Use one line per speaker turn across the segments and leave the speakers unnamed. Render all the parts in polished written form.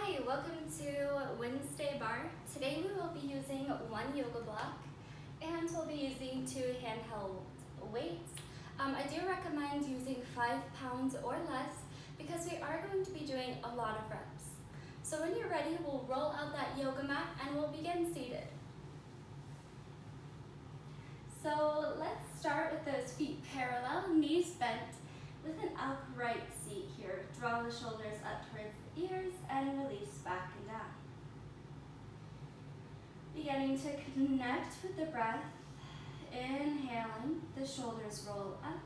Hi, welcome to Wednesday Barre. Today we will be using one yoga block and we'll be using two handheld weights. I do recommend using 5 pounds or less because we are going to be doing a lot of reps. So when you're ready, we'll roll out that yoga mat and we'll begin seated. So let's start with those feet parallel, knees bent, with an upright seat here. Draw the shoulders up towards the ears and release back and down. Beginning to connect with the breath. Inhaling, the shoulders roll up.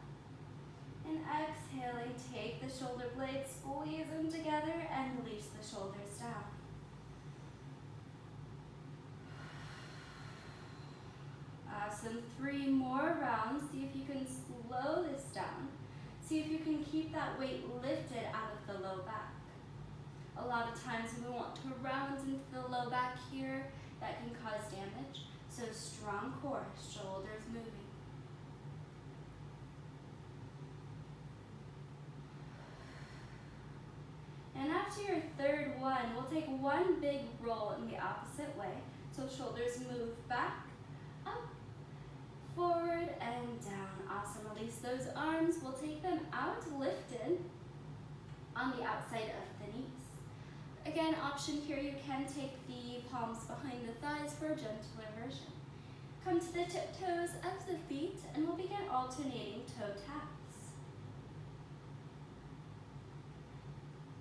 And exhaling, take the shoulder blades, squeeze them together and release the shoulders down. Awesome, 3 more rounds. See if you can slow this down. See if you can keep that weight lifted out of the low back. A lot of times we want to round into the low back here. That can cause damage. So strong core, shoulders moving. And after your third one, we'll take one big roll in the opposite way. So shoulders move back, up, forward, and down. Awesome. Release those arms. We'll take them out, lifted on the outside of the knees. Again, option here, you can take the palms behind the thighs for a gentler version. Come to the tiptoes of the feet, and we'll begin alternating toe taps.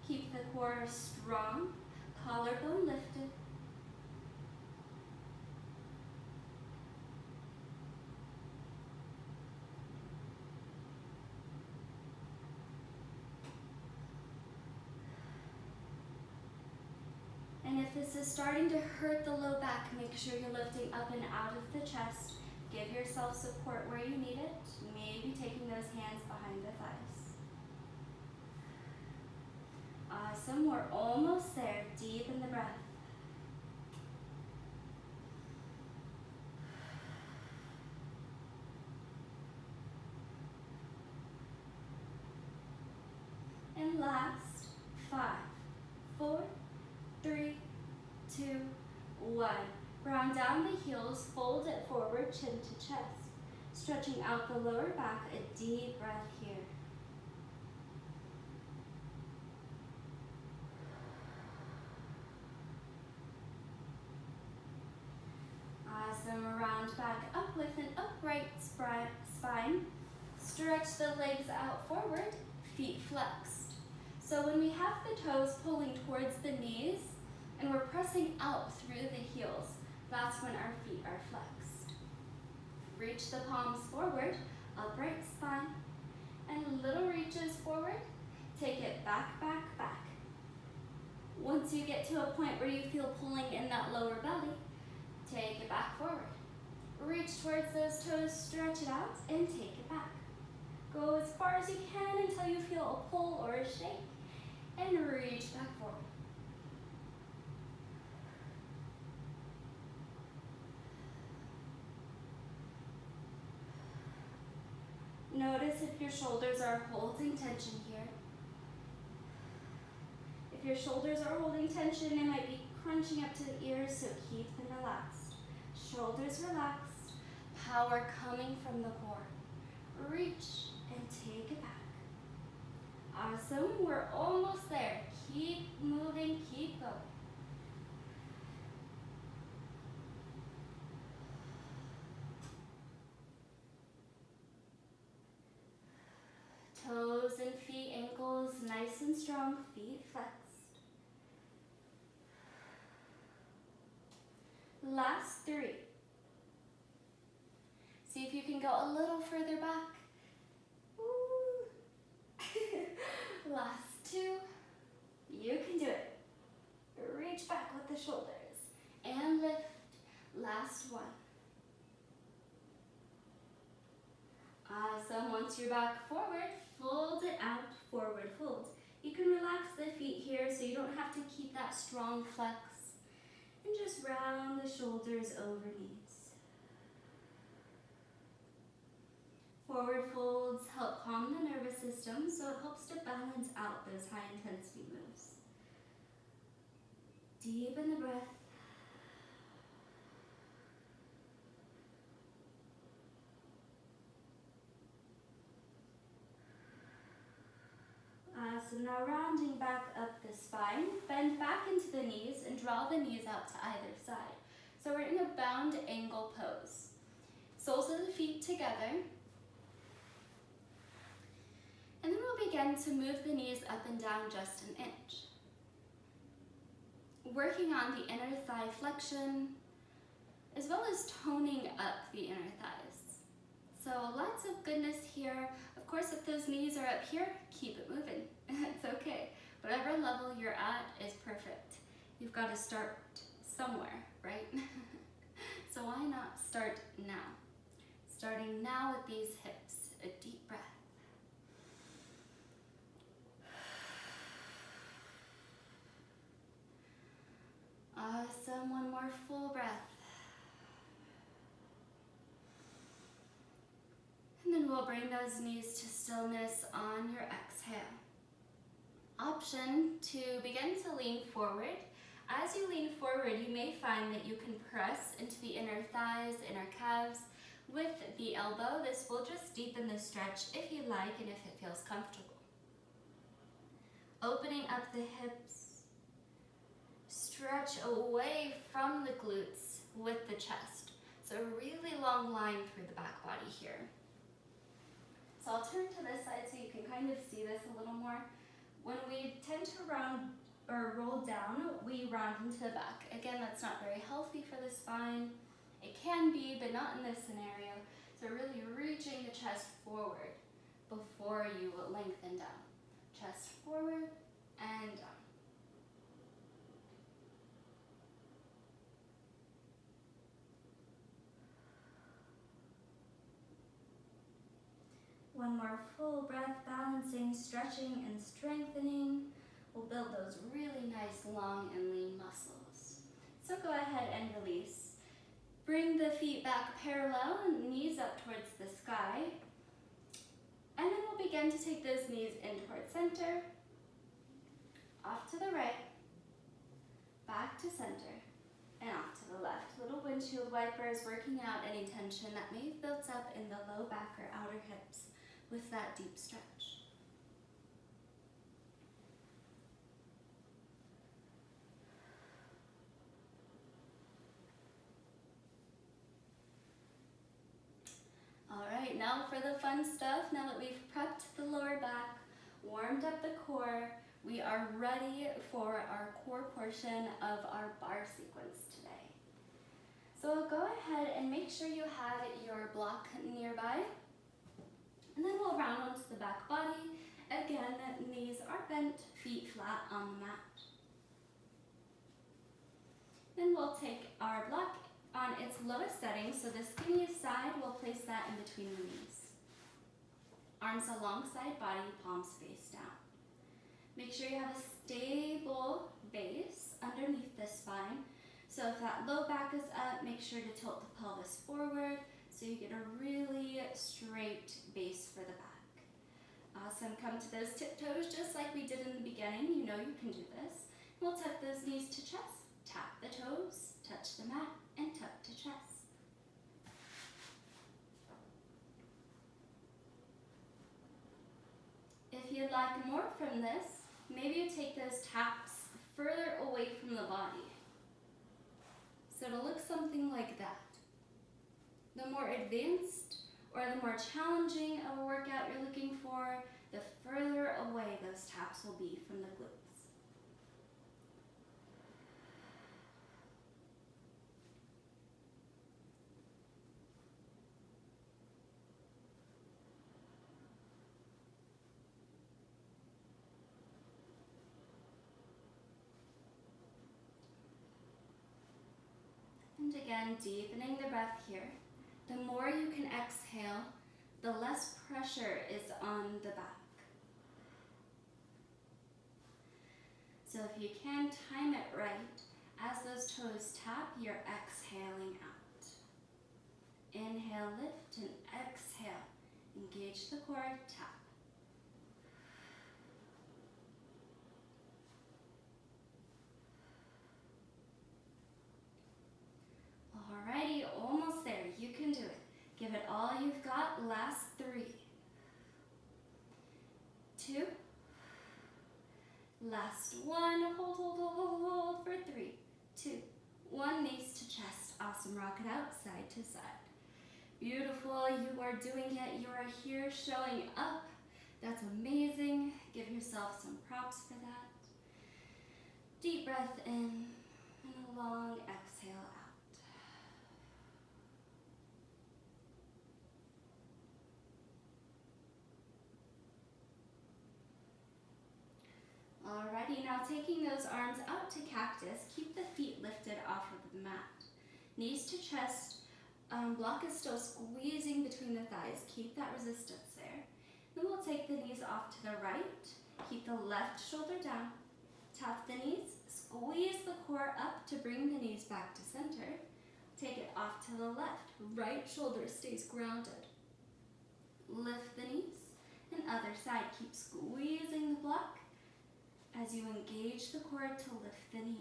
Keep the core strong, collarbone lifted. And if this is starting to hurt the low back, make sure you're lifting up and out of the chest. Give yourself support where you need it. Maybe taking those hands behind the thighs. Awesome, we're almost there. Deepen the breath. And last, 5, 4, 3, 2, 1. Ground down the heels, fold it forward, chin to chest. Stretching out the lower back, a deep breath here. Awesome, round back up with an upright spine. Stretch the legs out forward, feet flexed. So when we have the toes pulling towards the knees and we're pressing out through the heels, that's when our feet are flexed. Reach the palms forward, upright spine, and little reaches forward. Take it back, back, back. Once you get to a point where you feel pulling in that lower belly, take it back forward. Reach towards those toes, stretch it out, and take it back. Go as far as you can until you feel a pull or a shake, and reach back forward. Notice if your shoulders are holding tension here. If your shoulders are holding tension, they might be crunching up to the ears, so keep them relaxed. Shoulders relaxed, power coming from the core. Reach and take it back. Awesome, we're almost there. Keep moving, keep going. Toes and feet, ankles nice and strong, feet flexed. Last 3. See if you can go a little further back. Ooh. Last 2. You can do it. Reach back with the shoulders and lift. Last 1. Awesome. Once you're back forward, fold it out, forward fold. You can relax the feet here so you don't have to keep that strong flex. And just round the shoulders over knees. Forward folds help calm the nervous system, so it helps to balance out those high intensity moves. Deepen the breath. So now rounding back up the spine, bend back into the knees and draw the knees out to either side. So we're in a bound angle pose. Soles of the feet together. And then we'll begin to move the knees up and down just an inch. Working on the inner thigh flexion, as well as toning up the inner thighs. So lots of goodness here. Of course, if those knees are up here, keep it moving. It's okay. Whatever level you're at is perfect. You've got to start somewhere, right? So why not start now? Starting now with these hips, a deep breath. Awesome, one more full breath. And then we'll bring those knees to stillness on your exhale. Option to begin to lean forward. As you lean forward, you may find that you can press into the inner thighs, inner calves with the elbow. This will just deepen the stretch if you like and if it feels comfortable. Opening up the hips. Stretch away from the glutes with the chest. So a really long line through the back body here. So I'll turn to this side so you can kind of see this a little more. When we tend to round or roll down, we round into the back. Again, that's not very healthy for the spine. It can be, but not in this scenario. So really reaching the chest forward before you lengthen down. Chest forward and down. One more full breath, balancing, stretching, and strengthening. We'll build those really nice long and lean muscles. So go ahead and release. Bring the feet back parallel and knees up towards the sky. And then we'll begin to take those knees in towards center, off to the right, back to center, and off to the left. Little windshield wipers working out any tension that may have built up in the low back or outer hips with that deep stretch. All right, now for the fun stuff. Now that we've prepped the lower back, warmed up the core, we are ready for our core portion of our bar sequence today. So go ahead and make sure you have your block nearby. And then we'll round onto the back body. Again, knees are bent, feet flat on the mat. Then we'll take our block on its lowest setting, so the skinniest side, we'll place that in between the knees. Arms alongside body, palms face down. Make sure you have a stable base underneath the spine. So if that low back is up, make sure to tilt the pelvis forward so you get a really straight base for the back. Awesome, come to those tiptoes just like we did in the beginning. You know you can do this. We'll tuck those knees to chest, tap the toes, touch the mat, and tuck to chest. If you'd like more from this, maybe you take those taps further away from the body. So it'll look something like that. The more advanced or the more challenging of a workout you're looking for, the further away those taps will be from the glutes. And again, deepening the breath here. The more you can exhale, the less pressure is on the back. So if you can time it right, as those toes tap, you're exhaling out. Inhale, lift, and exhale. Engage the core, tap. Give it all you've got. Last 3. 2. Last 1. Hold, hold, hold, hold, hold for 3, 2, 1. Knees to chest. Awesome. Rock it out side to side. Beautiful. You are doing it. You are here showing up. That's amazing. Give yourself some props for that. Deep breath in and a long exhale out. Alrighty, now taking those arms out to cactus, keep the feet lifted off of the mat. Knees to chest, block is still squeezing between the thighs. Keep that resistance there. Then we'll take the knees off to the right. Keep the left shoulder down. Tap the knees, squeeze the core up to bring the knees back to center. Take it off to the left. Right shoulder stays grounded. Lift the knees, and other side. Keep squeezing the block as you engage the core to lift the knees.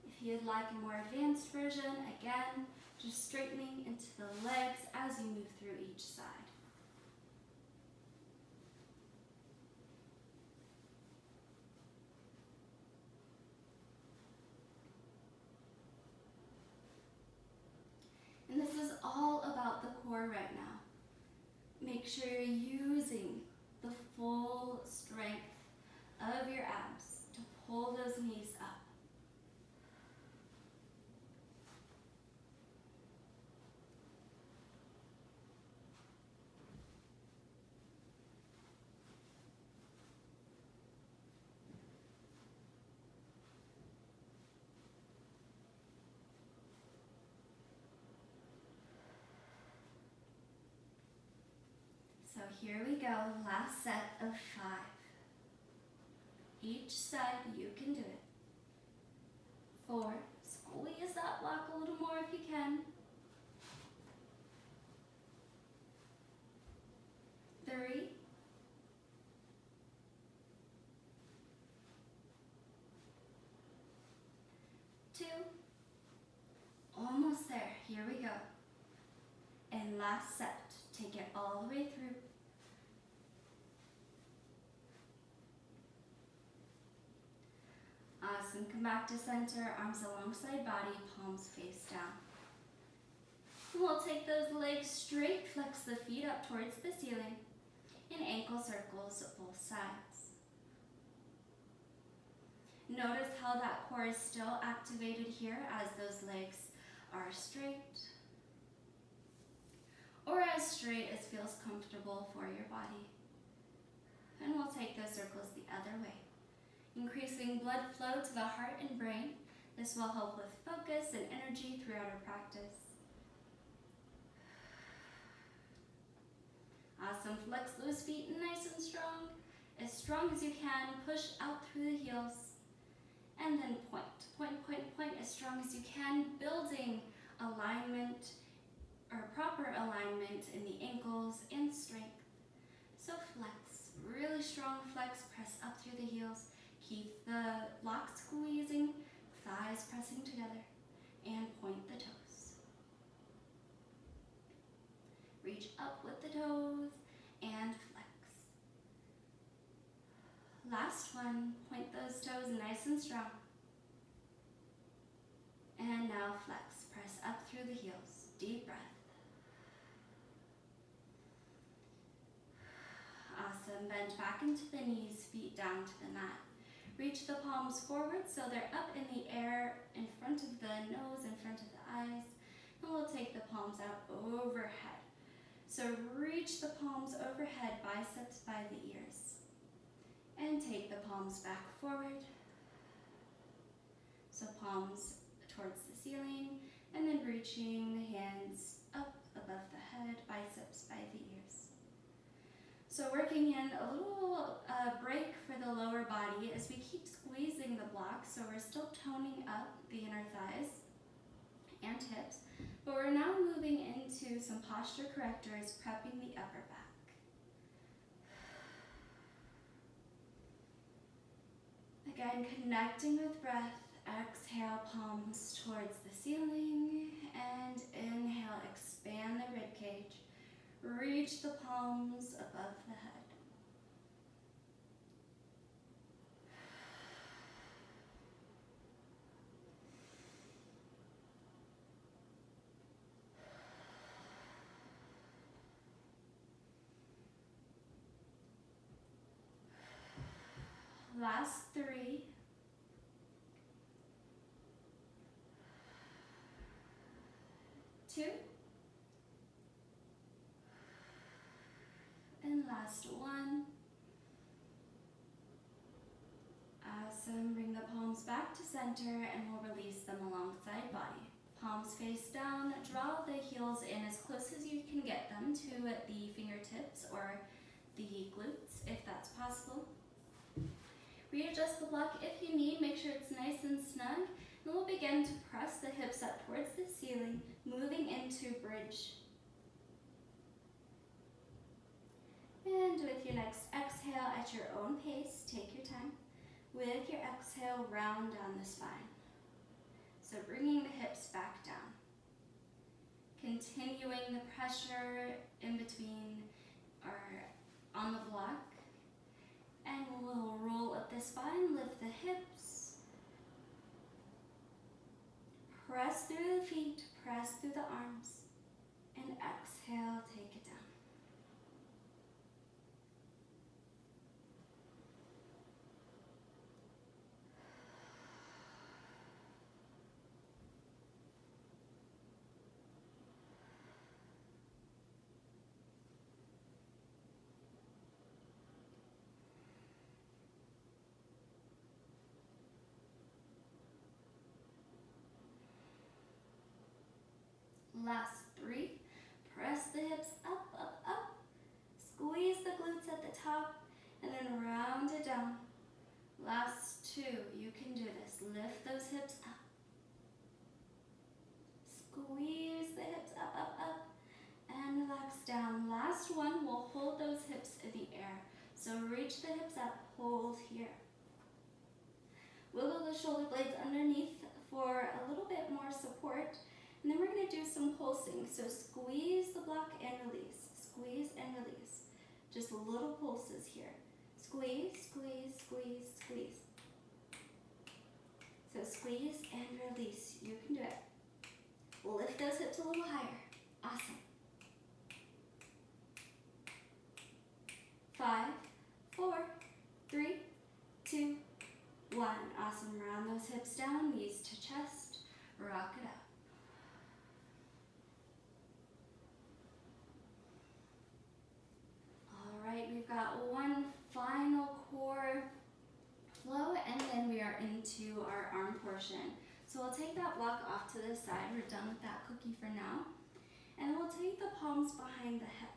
If you'd like a more advanced version, again, just straightening into the legs as you move through each side. And this is all about the core right now. Make sure you're using the full strength of your abs to pull those knees up. So here we go, last set of 5. Each side, you can do it. 4, squeeze that block a little more if you can. 3, 2, almost there, here we go. And last set, take it all the way through. Awesome, come back to center, arms alongside body, palms face down. And we'll take those legs straight, flex the feet up towards the ceiling, and ankle circles both sides. Notice how that core is still activated here as those legs are straight, or as straight as feels comfortable for your body. And we'll take those circles the other way. Increasing blood flow to the heart and brain. This will help with focus and energy throughout our practice. Awesome, flex those feet nice and strong as you can. Push out through the heels. And then point, point, point, point as strong as you can, building alignment or proper alignment in the ankles and strength. So flex, really strong flex, press up through the heels. Keep the block squeezing, thighs pressing together, and point the toes. Reach up with the toes and flex. Last one, point those toes nice and strong. And now flex, press up through the heels. Deep breath. Awesome, bend back into the knees, feet down to the mat. Reach the palms forward so they're up in the air in front of the nose, in front of the eyes. And we'll take the palms out overhead. So reach the palms overhead, biceps by the ears. And take the palms back forward. So palms towards the ceiling, and then reaching the hands up above the head, biceps by the ears. So working in a little break for the lower body as we keep squeezing the block, so we're still toning up the inner thighs and hips, but we're now moving into some posture correctors, prepping the upper back. Again, connecting with breath. Exhale, palms towards the ceiling. And inhale, expand the rib cage. Reach the palms above the head. Last 3. 2. And last 1. Awesome. Bring the palms back to center and we'll release them alongside body. Palms face down. Draw the heels in as close as you can get them to the fingertips or the glutes if that's possible. Readjust the block if you need. Make sure it's nice and snug. Then we'll begin to press the hips up towards the ceiling, moving into bridge. And with your next exhale at your own pace, take your time. With your exhale, round down the spine. So bringing the hips back down. Continuing the pressure in between or on the block. And we'll roll up the spine, lift the hips. Press through the feet, press through the arms. And exhale, take it down. Last 3, press the hips up, up, up. Squeeze the glutes at the top and then round it down. Last 2, you can do this. Lift those hips up. Squeeze the hips up, up, up and relax down. Last 1, we'll hold those hips in the air. So reach the hips up, hold here. Wiggle the shoulder blades underneath for a little bit more support. And then we're going to do some pulsing. So squeeze the block and release. Squeeze and release. Just little pulses here. Squeeze, squeeze, squeeze, squeeze. So squeeze and release. You can do it. Lift those hips a little higher. Awesome. 5, 4, 3, 2, 1. Awesome. Round those hips down, knees to chest. Rock it out. Alright, we've got one final core flow and then we are into our arm portion. So we'll take that block off to the side. We're done with that cookie for now. And then we'll take the palms behind the head.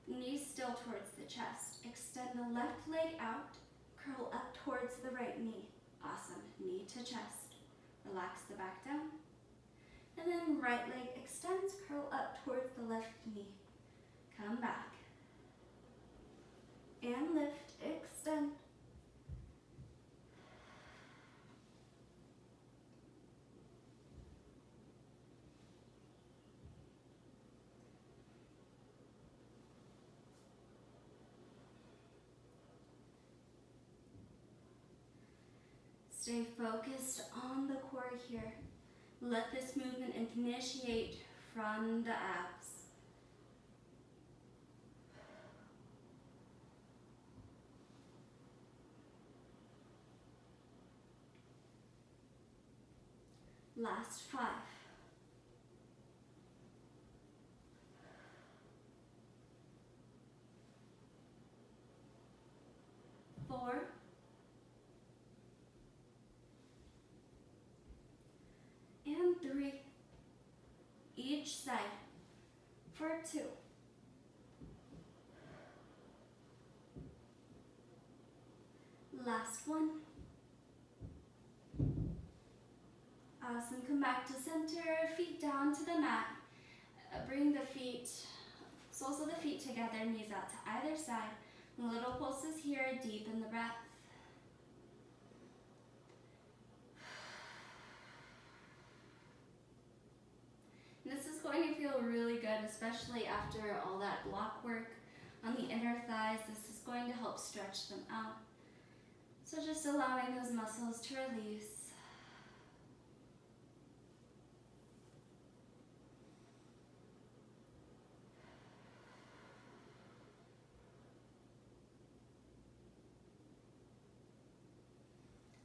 Knees still towards the chest. Extend the left leg out. Curl up towards the right knee. Awesome. Knee to chest. Relax the back down. And then right leg extends. Curl up towards the left knee. Come back. And lift. Extend. Stay focused on the core here. Let this movement initiate from the abs. Last 5. 4. And 3. Each side for 2. Last 1. Awesome. Come back to center, feet down to the mat. Bring the feet, soles of the feet together, knees out to either side. Little pulses here, deepen the breath. especially after all that block work on the inner thighs. This is going to help stretch them out. So just allowing those muscles to release.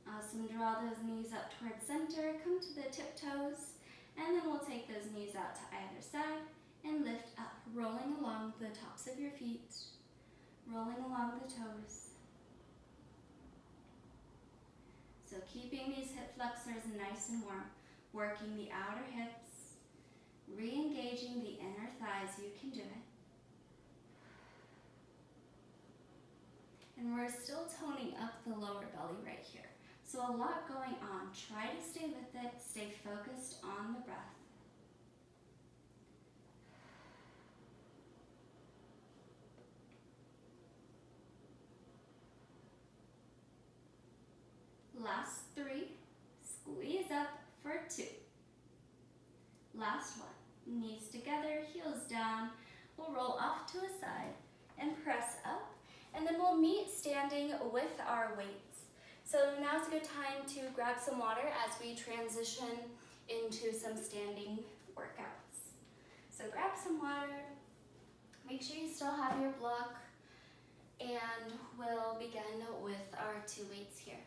Awesome, draw those knees up towards center, come to the tiptoes, and then we'll take those knees out to either side and lift up, rolling along the tops of your feet, rolling along the toes. So keeping these hip flexors nice and warm, working the outer hips, re-engaging the inner thighs. You can do it. And we're still toning up the lower belly right here. So a lot going on. Try to stay with it. Stay focused on the breath. Last 3. Squeeze up for 2. Last one. Knees together, heels down. We'll roll off to a side and press up. And then we'll meet standing with our weights. So now's a good time to grab some water as we transition into some standing workouts. So grab some water, make sure you still have your block, and we'll begin with our 2 weights here.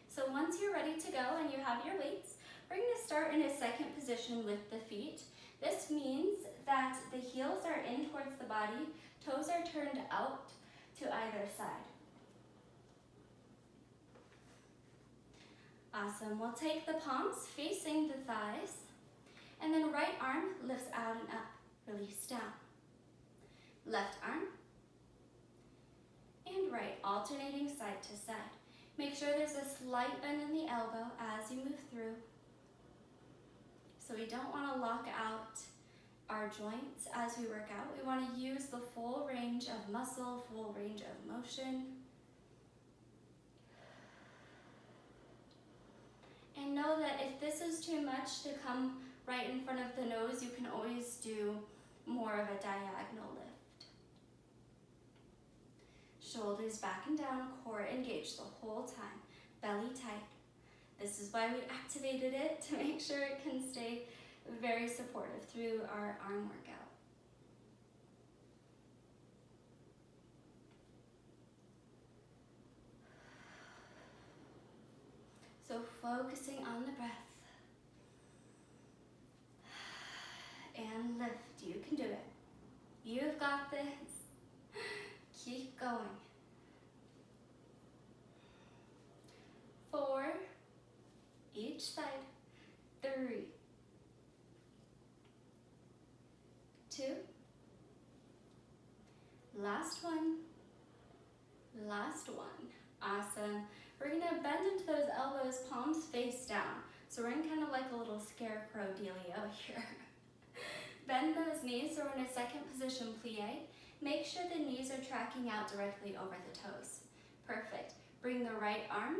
So once you're ready to go and you have your weights, we're going to start in a second position with the feet. This means that the heels are in towards the body, toes are turned out to either side. Awesome. We'll take the palms facing the thighs, and then right arm lifts out and up, release down. Left arm and right, alternating side to side. Make sure there's a slight bend in the elbow as you move through. So we don't want to lock out our joints as we work out. We want to use the full range of muscle, full range of motion. And know that if this is too much to come right in front of the nose, you can always do more of a diagonal lift. Shoulders back and down, core engaged the whole time, belly tight. This is why we activated it, to make sure it can stay very supportive through our arm workout. So focusing on the breath. And lift, you can do it. You've got this. Keep going. 4, each side. 3, 2, last one, awesome. We're gonna bend into those elbows, palms face down. So we're in kind of like a little scarecrow dealio here. Bend those knees, so we're in a second position plie. Make sure the knees are tracking out directly over the toes. Perfect. Bring the right arm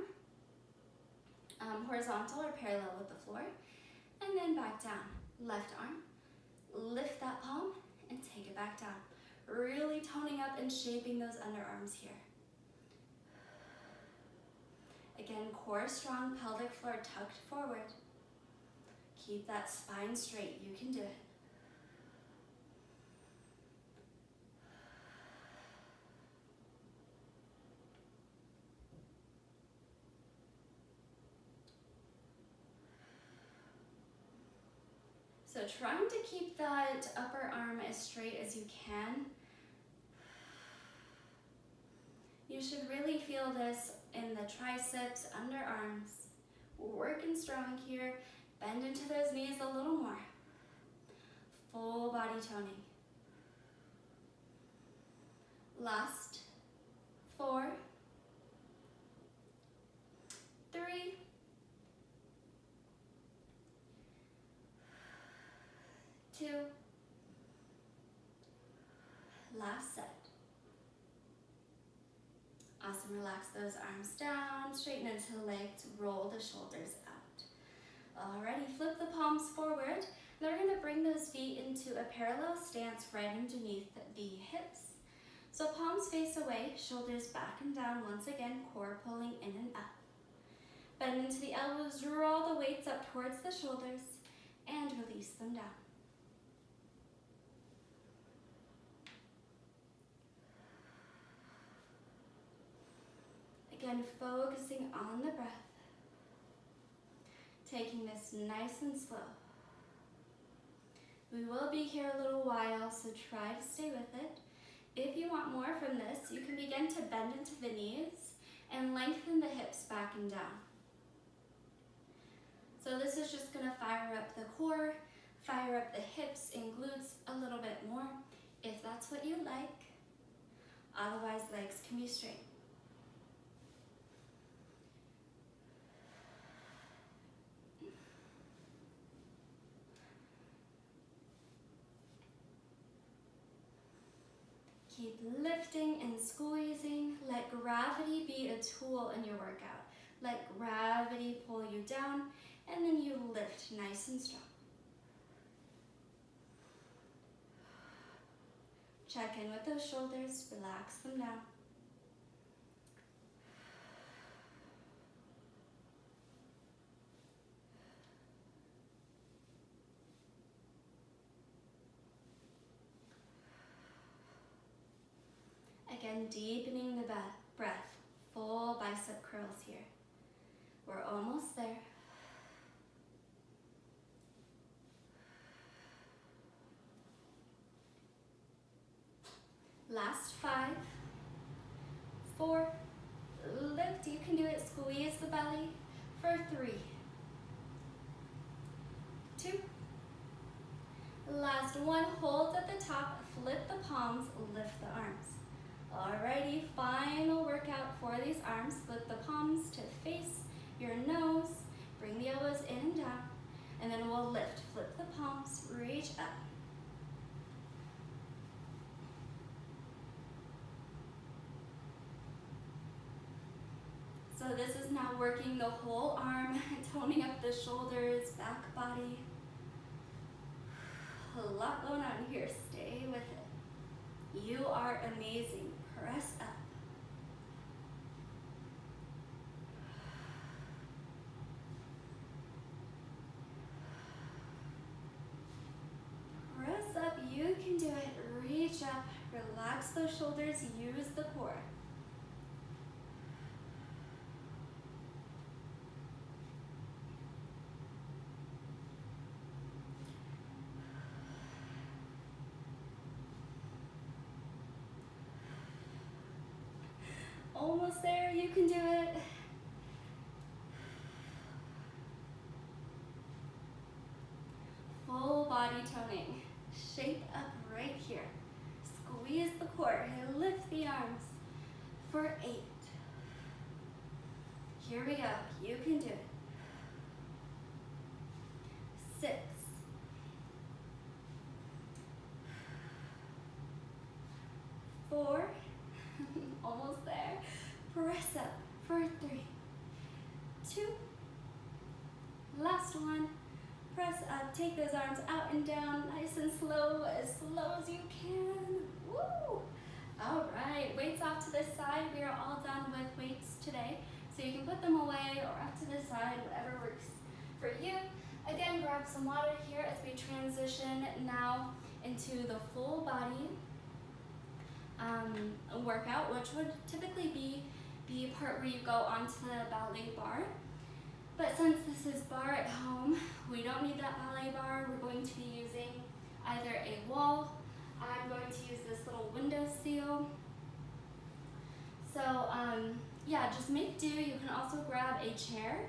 horizontal or parallel with the floor, and then back down. Left arm, lift that palm and take it back down. Really toning up and shaping those underarms here. Again, core strong, pelvic floor tucked forward. Keep that spine straight, you can do it. So trying to keep that upper arm as straight as you can. You should really feel this in the triceps, underarms. Working strong here. Bend into those knees a little more. Full body toning. Last 4, 3, 2, last set. Awesome, relax those arms down, straighten into the legs, roll the shoulders out. Alrighty, flip the palms forward. Now we're gonna bring those feet into a parallel stance right underneath the hips. So palms face away, shoulders back and down once again, core pulling in and up. Bend into the elbows, draw the weights up towards the shoulders, and release them down. Again, focusing on the breath. Taking this nice and slow. We will be here a little while, so try to stay with it. If you want more from this, you can begin to bend into the knees and lengthen the hips back and down. So this is just gonna fire up the core, fire up the hips and glutes a little bit more, if that's what you like. Otherwise, legs can be straight. Keep lifting and squeezing. Let gravity be a tool in your workout. Let gravity pull you down, and then you lift nice and strong. Check in with those shoulders, relax them down. Again, deepening the breath, full bicep curls here. We're almost there. Last 5, 4, lift, you can do it, squeeze the belly for 3, 2, last 1, hold at the top, flip the palms, lift the arms. Alrighty, final workout for these arms. Flip the palms to face your nose, bring the elbows in and down, and then we'll lift. Flip the palms, reach up. So this is now working the whole arm, toning up the shoulders, back body. A lot going on here, stay with it. You are amazing. Press up. Press up, you can do it. Reach up, relax those shoulders, use the core. Almost there, you can do it. Full body toning. Shape up right here. Squeeze the core and lift the arms for 8. Here we go, you can do it. 6. 4. Almost there. Press up for 3, 2, last 1. Press up, take those arms out and down, nice and slow as you can. Woo! All right, weights off to the side. We are all done with weights today, so you can put them away or off to the side, whatever works for you. Again, grab some water here as we transition now into the full body workout, which would typically be the part where you go onto the ballet bar. But since this is bar at home, we don't need that ballet bar. We're going to be using either a wall. I'm going to use this little window seal. So yeah, just make do. You can also grab a chair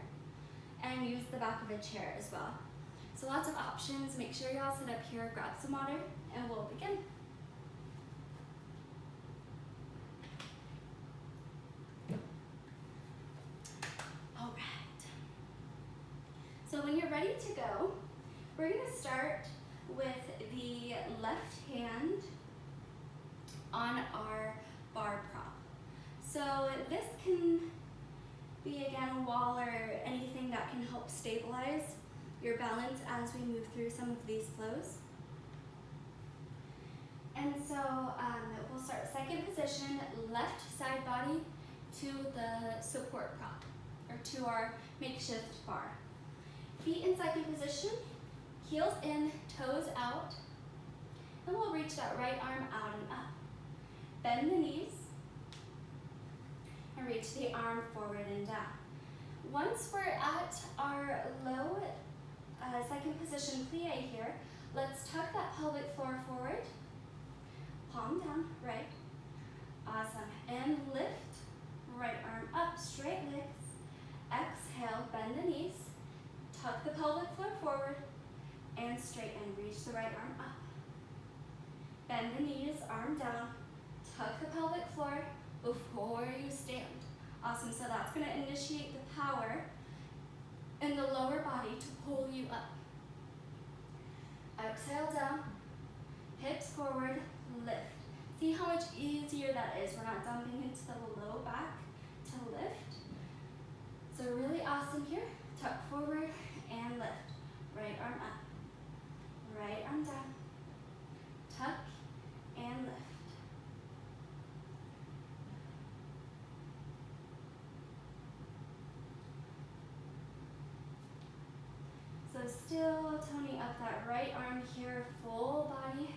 and use the back of a chair as well. So lots of options. Make sure you all sit up here, grab some water, and we'll begin. So when you're ready to go, we're going to start with the left hand on our bar prop. So this can be again a wall or anything that can help stabilize your balance as we move through some of these flows. And so we'll start second position, left side body to the support prop, or to our makeshift bar. Feet in second position, heels in, toes out. Then we'll reach that right arm out and up. Bend the knees, and reach the arm forward and down. Once we're at our low second position plie here, let's tuck that pelvic floor forward, palm down, right. Awesome, and lift, right arm up, straight legs. Exhale, bend the knees, tuck the pelvic floor forward, and straighten, reach the right arm up. Bend the knees, arm down, tuck the pelvic floor before you stand. Awesome, so that's gonna initiate the power in the lower body to pull you up. Exhale down, hips forward, lift. See how much easier that is. We're not dumping into the low back to lift. So really awesome here. Tuck forward and lift. Right arm up, right arm down. Tuck and lift. So still toning up that right arm here, full body.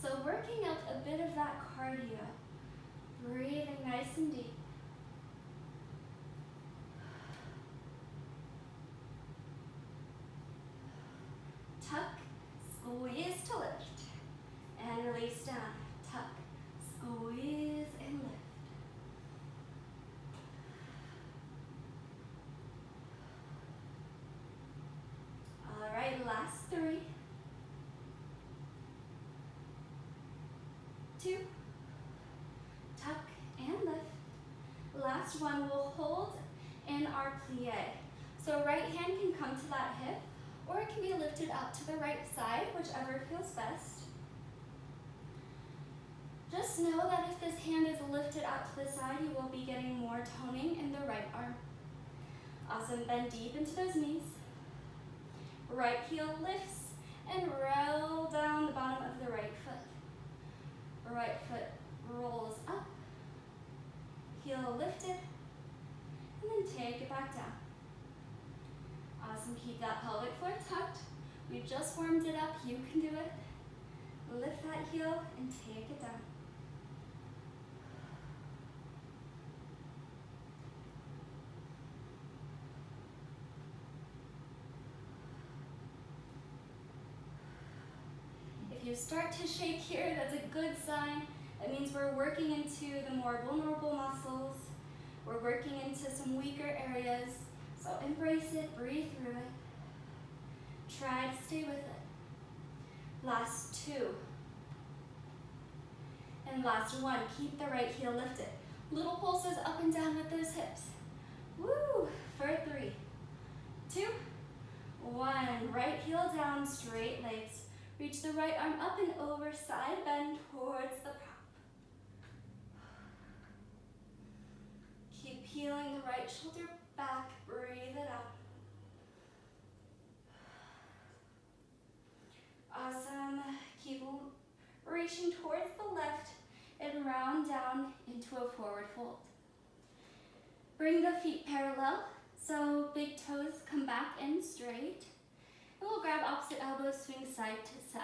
So working up a bit of that cardio, breathing nice and deep. Tuck, squeeze to lift, and release down. Tuck, squeeze, and lift. All right, last 3. 2, tuck and lift. Last one, we'll hold in our plie. So right hand can come to that hip, or it can be lifted out to the right side, whichever feels best. Just know that if this hand is lifted out to the side, you will be getting more toning in the right arm. Awesome, bend deep into those knees. Right heel lifts and roll down the bottom of the right foot. Right foot rolls up, heel lifted, and then take it back down. Awesome, keep that pelvic floor tucked. We just warmed it up, you can do it. Lift that heel and take it down. If you start to shake here, that's a good sign. That means we're working into the more vulnerable muscles. We're working into some weaker areas. So embrace it, breathe through it. Try to stay with it. Last 2. And last 1, keep the right heel lifted. Little pulses up and down with those hips. Woo, for 3, 2, 1. Right heel down, straight legs. Reach the right arm up and over, side bend towards the prop. Keep peeling the right shoulder back, breathe it out. Awesome, keep reaching towards the left and round down into a forward fold. Bring the feet parallel, so big toes come back in straight. And we'll grab opposite elbows, swing side to side.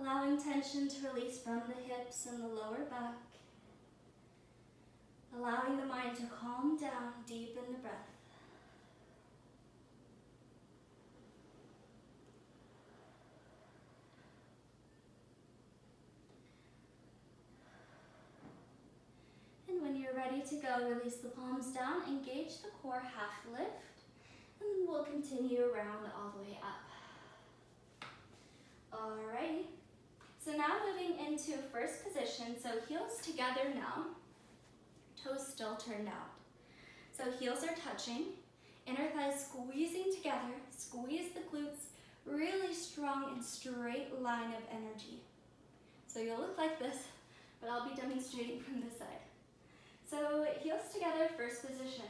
Allowing tension to release from the hips and the lower back. Allowing the mind to calm down, deepen the breath. And when you're ready, ready to go, release the palms down, engage the core, half lift, and then we'll continue around all the way up. Alrighty, so now moving into first position, so heels together now, toes still turned out. So heels are touching, inner thighs squeezing together, squeeze the glutes, really strong and straight line of energy. So you'll look like this, but I'll be demonstrating from this side. So heels together, first position.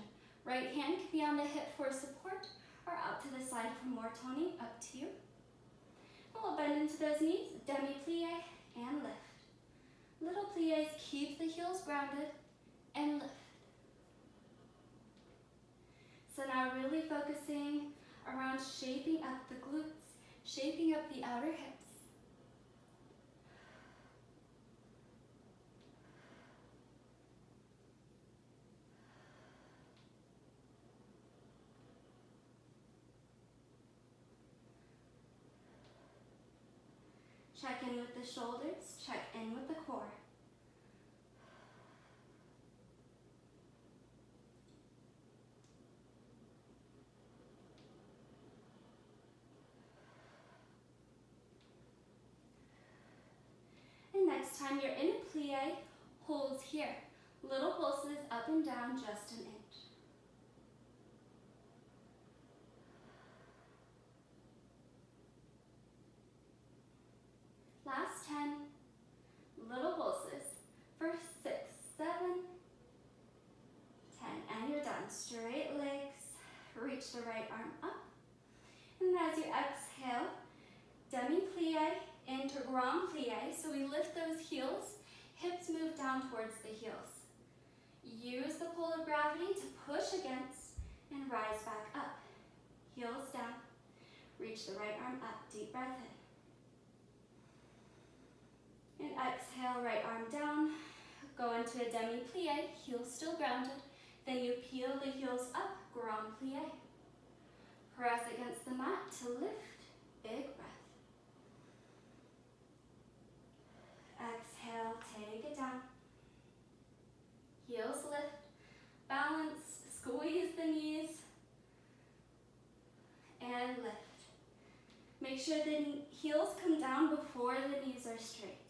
Right hand can be on the hip for support or out to the side for more toning, up to you. And we'll bend into those knees, demi-plie and lift. Little plies, keep the heels grounded and lift. So now really focusing around shaping up the glutes, shaping up the outer hips. Check in with the shoulders, check in with the core. And next time you're in a plie, holds here. Little pulses up and down, just an inch. Last 10, little pulses for 6, 7, 10, and you're done. Straight legs, reach the right arm up. And as you exhale, demi-plie into grand plie. So we lift those heels, hips move down towards the heels. Use the pull of gravity to push against and rise back up. Heels down, reach the right arm up, deep breath in. And exhale, right arm down, go into a demi-plie, heels still grounded. Then you peel the heels up, grand plie. Press against the mat to lift, big breath. Exhale, take it down. Heels lift, balance, squeeze the knees, and lift. Make sure the heels come down before the knees are straight.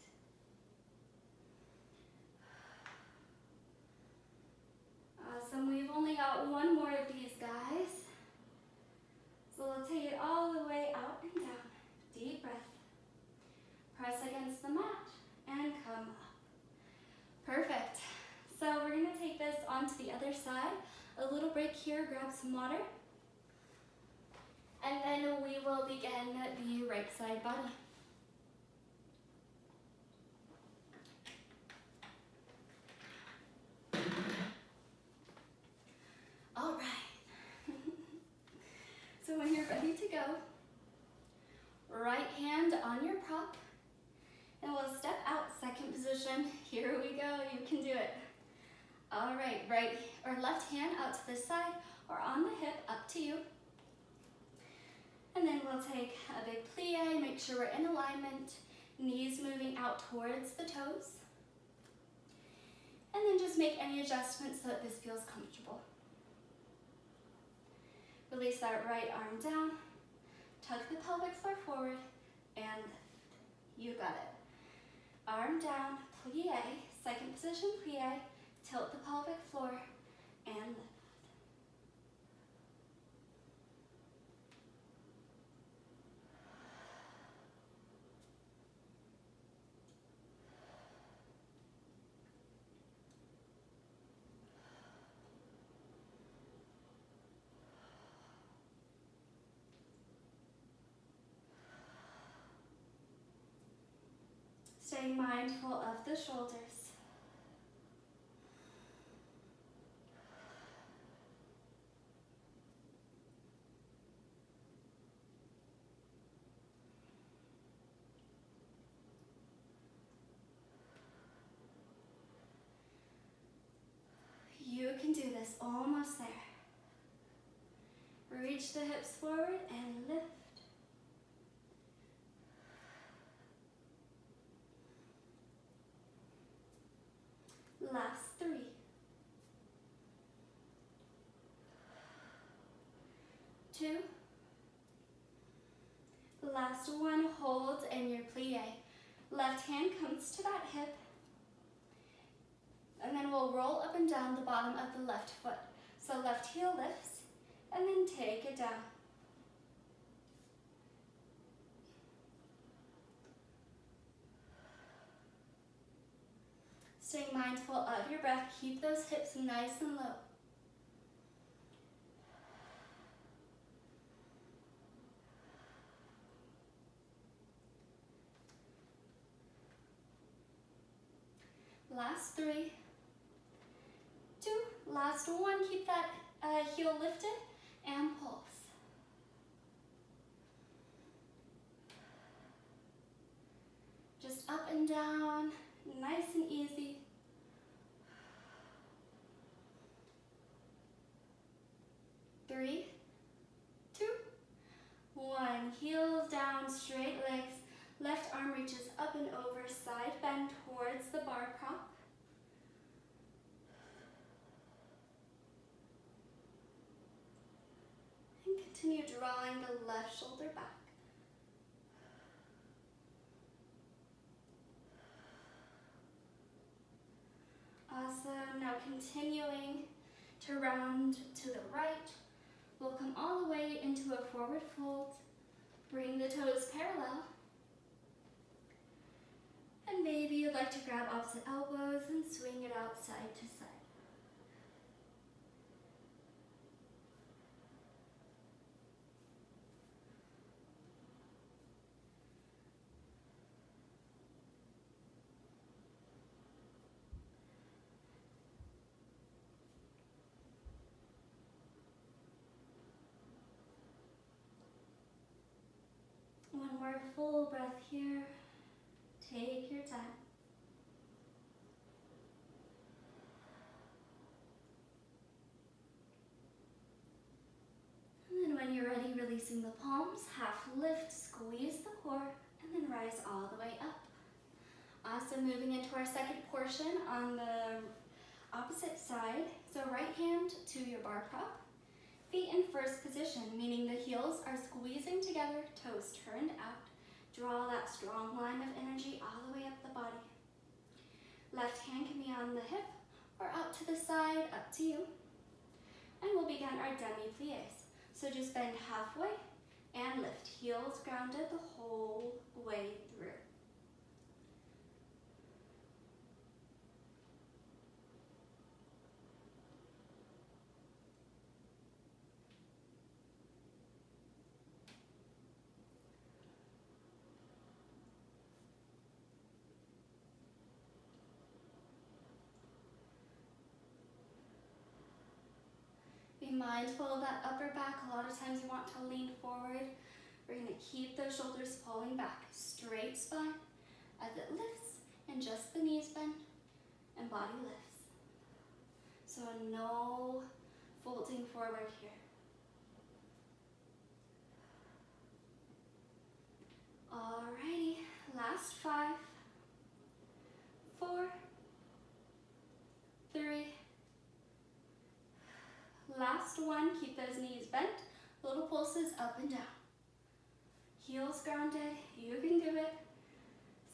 Awesome, we've only got one more of these, guys. So we'll take it all the way out and down. Deep breath. Press against the mat and come up. Perfect. So we're gonna take this onto the other side. A little break here, grab some water. And then we will begin the right side body. All right. So when you're ready to go, right hand on your prop, and we'll step out, second position. Here we go, you can do it. All right, right or left hand out to the side or on the hip, up to you. And then we'll take a big plie, make sure we're in alignment, knees moving out towards the toes. And then just make any adjustments so that this feels comfortable. Release that right arm down, tuck the pelvic floor forward, and lift. You got it. Arm down, plie, second position plie, tilt the pelvic floor, and lift. Staying mindful of the shoulders. You can do this, almost there. Reach the hips forward and lift. Last 3. 2. Last one, hold in your plie. Left hand comes to that hip, and then we'll roll up and down the bottom of the left foot. So left heel lifts, and then take it down. Staying mindful of your breath, keep those hips nice and low. Last 3, 2, last 1, keep that heel lifted and pulse. Just up and down, nice and easy. Three, 2, 1, heels down, straight legs. Left arm reaches up and over, side bend towards the bar prop. And continue drawing the left shoulder back. Awesome. Now continuing to round to the right. We'll come all the way into a forward fold. Bring the toes parallel. And maybe you'd like to grab opposite elbows and swing it out side to side. One more full breath here. Take your time. And then when you're ready, releasing the palms, half lift, squeeze the core, and then rise all the way up. Awesome, moving into our second portion on the opposite side. So right hand to your bar prop, feet in first position, meaning the heels are squeezing together, toes turned out. Draw that strong line of energy all the way up the body. Left hand can be on the hip or out to the side, up to you. And we'll begin our demi-plies. So just bend halfway and lift. Heels grounded the whole way through. Be mindful of that upper back. A lot of times you want to lean forward. We're going to keep those shoulders pulling back. Straight spine as it lifts, and just the knees bend and body lifts. So no folding forward here. Alrighty, last 5, 4, 3, last one, keep those knees bent, little pulses up and down. Heels grounded, you can do it.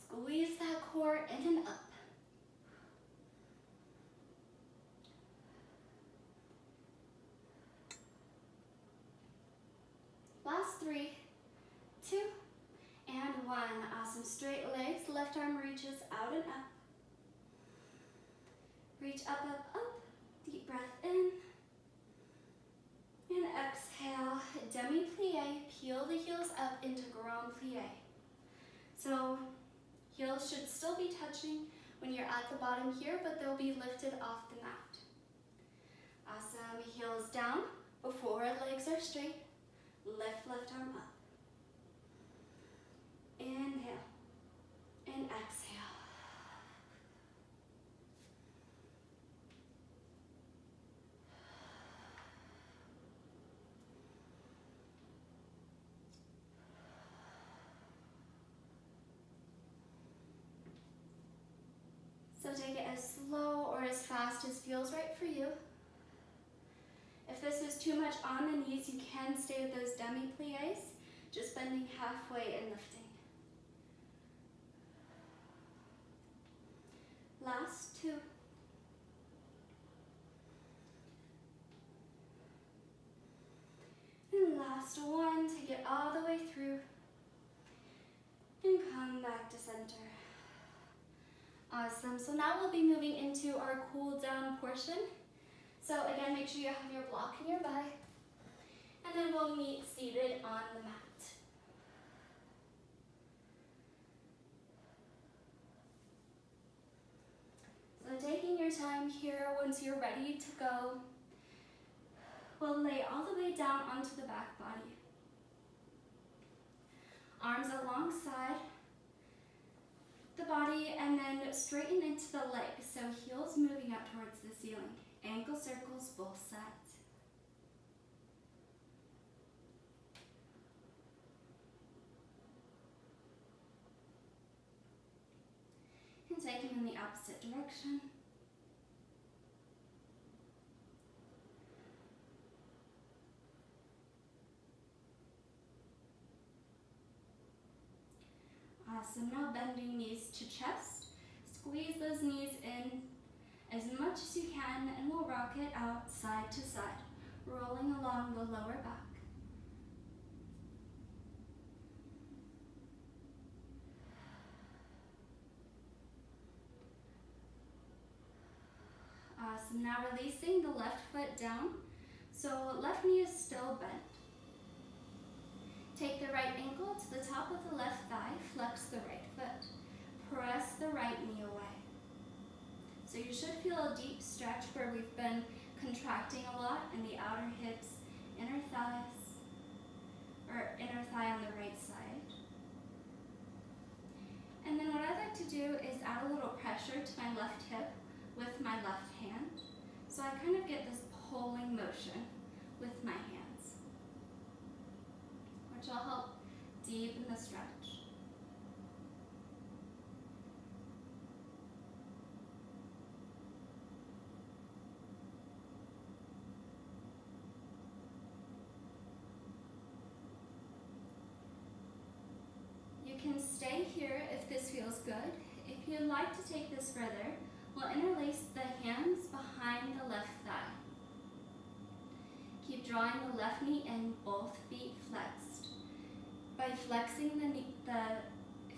Squeeze that core in and up. Last 3, 2, and 1. Awesome, straight legs, left arm reaches out and up. Reach up, up, up, deep breath in. And exhale, demi-plie, peel the heels up into grand plie. So heels should still be touching when you're at the bottom here, but they'll be lifted off the mat. Awesome, heels down before legs are straight. Lift left arm up. Inhale and exhale. So take it as slow or as fast as feels right for you. If this is too much on the knees, you can stay with those demi-plies, just bending halfway and lifting. Last 2. And last 1, take it all the way through. And come back to center. Awesome, so now we'll be moving into our cool down portion. So again, make sure you have your block nearby. And then we'll meet seated on the mat. So taking your time here, once you're ready to go, we'll lay all the way down onto the back body. Arms alongside the body and then straighten into the legs. So heels moving up towards the ceiling. Ankle circles both sides. And take them in the opposite direction. Awesome, now bending knees to chest. Squeeze those knees in as much as you can and we'll rock it out side to side, rolling along the lower back. Awesome, now releasing the left foot down. So left knee is still bent. Take the right ankle to the top of the left thigh, flex the right foot. Press the right knee away. So you should feel a deep stretch where we've been contracting a lot in the outer hips, inner thighs, or inner thigh on the right side. And then what I like to do is add a little pressure to my left hip with my left hand. So I kind of get this pulling motion with my hands, which will help deepen the stretch. You can stay here if this feels good. If you'd like to take this further, we'll interlace the hands behind the left thigh. Keep drawing the left knee in, both feet flexed. By flexing the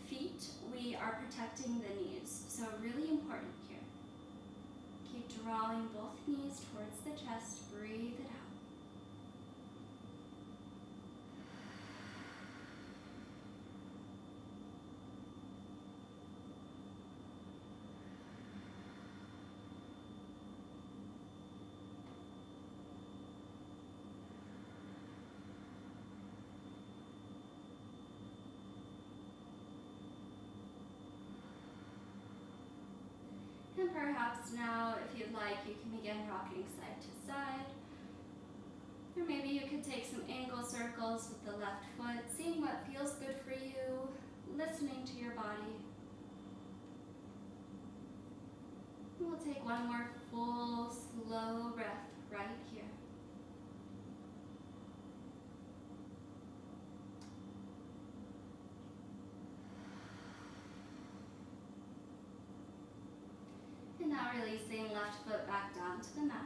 feet, we are protecting the knees. So really important here. Keep drawing both knees towards the chest. Breathe it out. And perhaps now, if you'd like, you can begin rocking side to side. Or maybe you could take some ankle circles with the left foot, seeing what feels good for you, listening to your body. And we'll take one more full, slow breath right here. And now releasing left foot back down to the mat.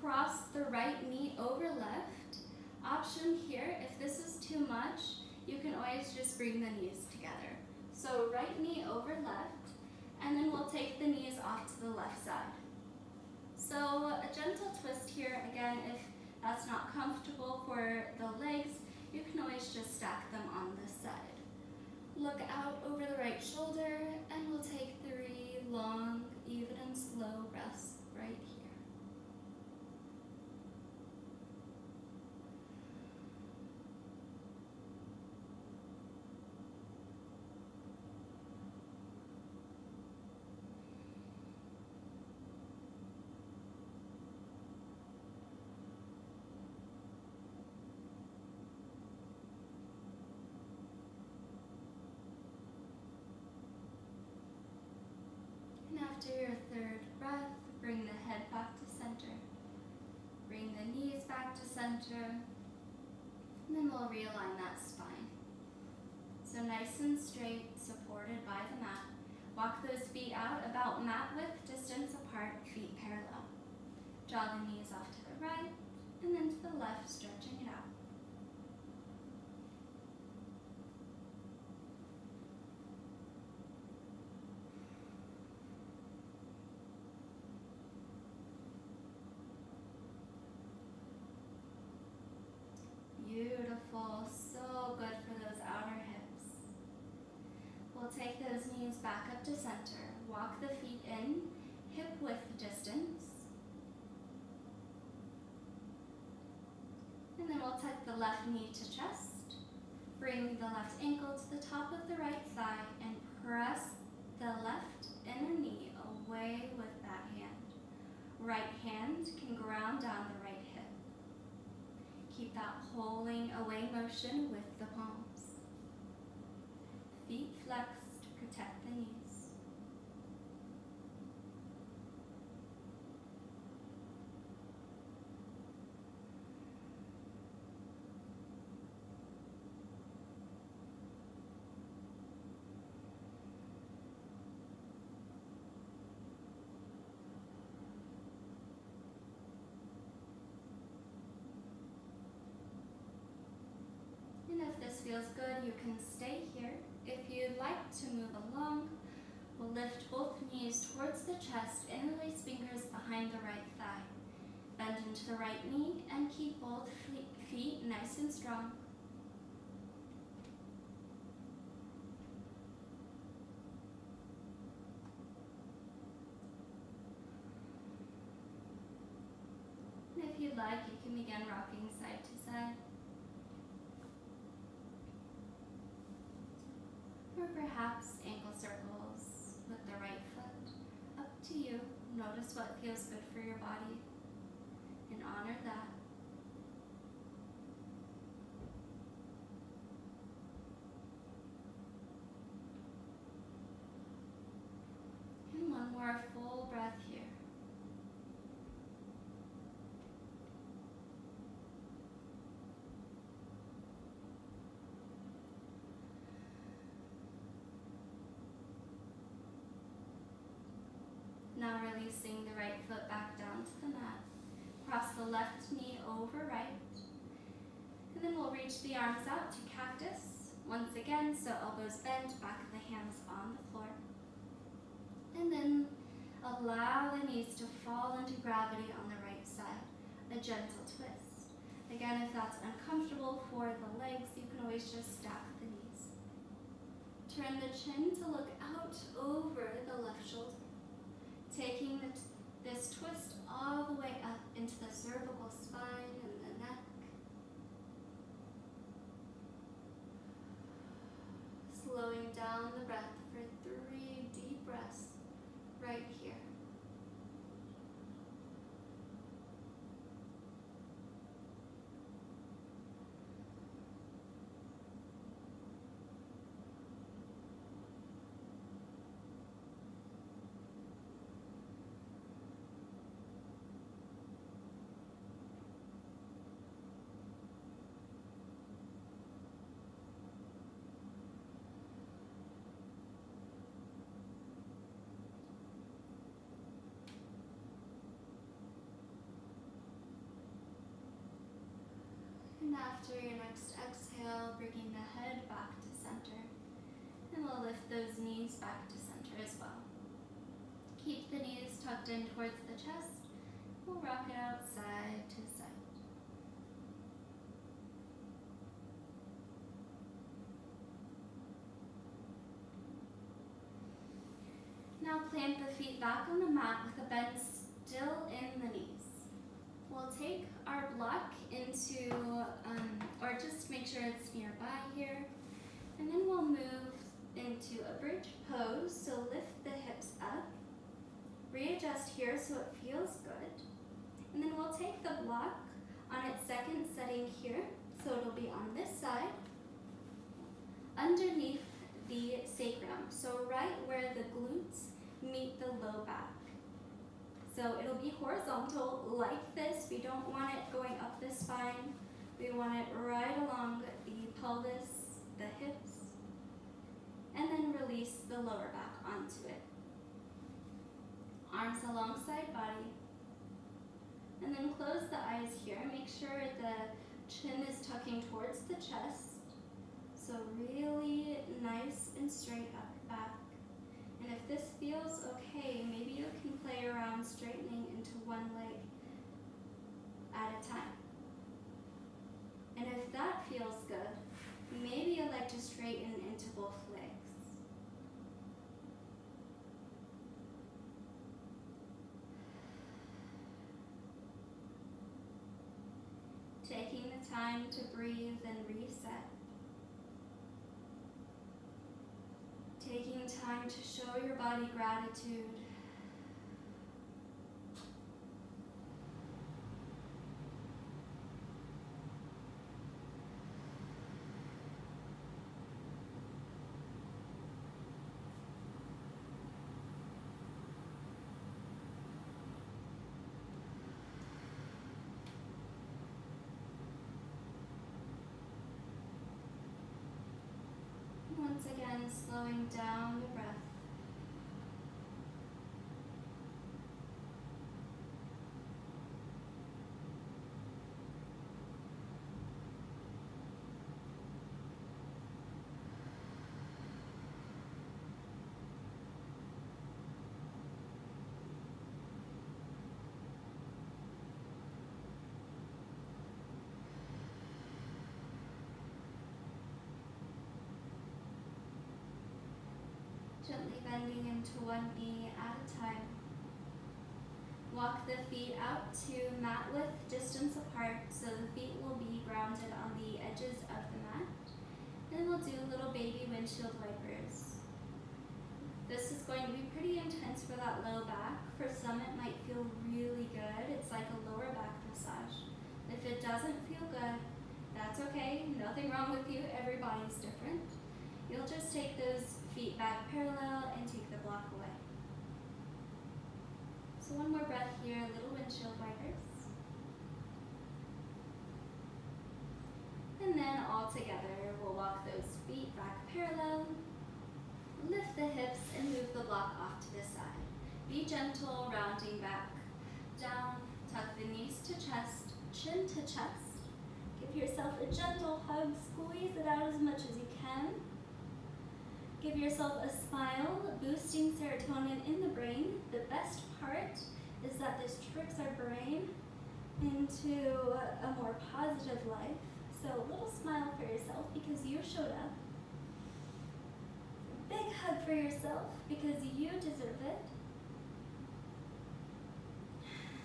Cross the right knee over left. Option here, if this is too much, you can always just bring the knees together. So right knee over left, and then we'll take the knees off to the left side. So a gentle twist here. Again, if that's not comfortable for the legs, you can always just stack them on this side. Look out over the right shoulder, and we'll take 3 long, even and slow breaths right here. And after your 3rd breath, bring the head back to center. Bring the knees back to center. And then we'll realign that spine. So nice and straight, supported by the mat. Walk those feet out about mat width distance apart, feet parallel. Draw the knees off to the right and then to the left, stretching it out. Beautiful, so good for those outer hips. We'll take those knees back up to center. Walk the feet in, hip width distance. And then we'll tuck the left knee to chest. Bring the left ankle to the top of the right thigh and press the left inner knee away with that hand. Right hand can ground down the right hip. Keep that pulling away motion with the palms. Feet flexed, protect the knees. And if this feels good, you can stay here. If you'd like to move along, we'll lift both knees towards the chest, interlace fingers behind the right thigh. Bend into the right knee and keep both feet nice and strong. And if you'd like, you can begin rocking side to side. Or perhaps ankle circles with the right foot. Up to you. Notice what feels good for your body and honor that. And one more full breath here. Now releasing the right foot back down to the mat. Cross the left knee over right. And then we'll reach the arms out to cactus. Once again, so elbows bent, back of the hands on the floor. And then allow the knees to fall into gravity on the right side. A gentle twist. Again, if that's uncomfortable for the legs, you can always just stack the knees. Turn the chin to look out over the left shoulder. Taking this twist all the way up into the cervical spine and the neck. Slowing down the breath for 3 deep breaths right here. And after your next exhale, bringing the head back to center. And we'll lift those knees back to center as well. Keep the knees tucked in towards the chest. We'll rock it out side to side. Now plant the feet back on the mat with a bend still in the knees. We'll take our block into, or just make sure it's nearby here. And then we'll move into a bridge pose. So lift the hips up. Readjust here so it feels good. And then we'll take the block on its second setting here. So it'll be on this side, underneath the sacrum. So right where the glutes meet the low back. So it'll be horizontal like this. We don't want it going up the spine. We want it right along the pelvis, the hips, and then release the lower back onto it. Arms alongside body. And then close the eyes here. Make sure the chin is tucking towards the chest. So really nice and straight up back. And if this feels okay, maybe you can play around straightening into one leg at a time. And if that feels good, maybe you'd like to straighten into both legs. Taking the time to breathe and reset. Taking time to show your body gratitude. Once again, slowing down the breath. Gently bending into one knee at a time. Walk the feet out to mat width distance apart so the feet will be grounded on the edges of the mat. And we'll do little baby windshield wipers. This is going to be pretty intense for that low back. For some it might feel really good. It's like a lower back massage. If it doesn't feel good, that's okay. Nothing wrong with you. Everybody's different. You'll just take those feet back parallel and take the block away. So one more breath here, little windshield wipers. And then all together, we'll walk those feet back parallel, lift the hips and move the block off to the side. Be gentle, rounding back, down, tuck the knees to chest, chin to chest. Give yourself a gentle hug, squeeze it out as much as you can. Give yourself a smile, boosting serotonin in the brain. The best part is that this tricks our brain into a more positive life. So a little smile for yourself because you showed up. A big hug for yourself because you deserve it.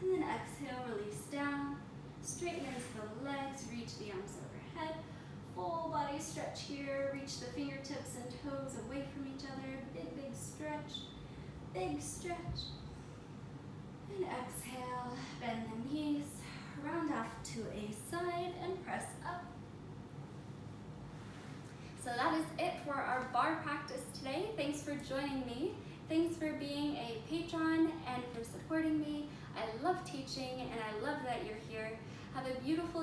And then exhale, release down. Straighten into the legs, reach the arms overhead. Full body stretch here, reach the fingertips and toes away from each other. Big, big stretch, big stretch. And exhale, bend the knees, round off to a side and press up. So that is it for our bar practice today. Thanks for joining me. Thanks for being a patron and for supporting me. I love teaching and I love that you're here. Have a beautiful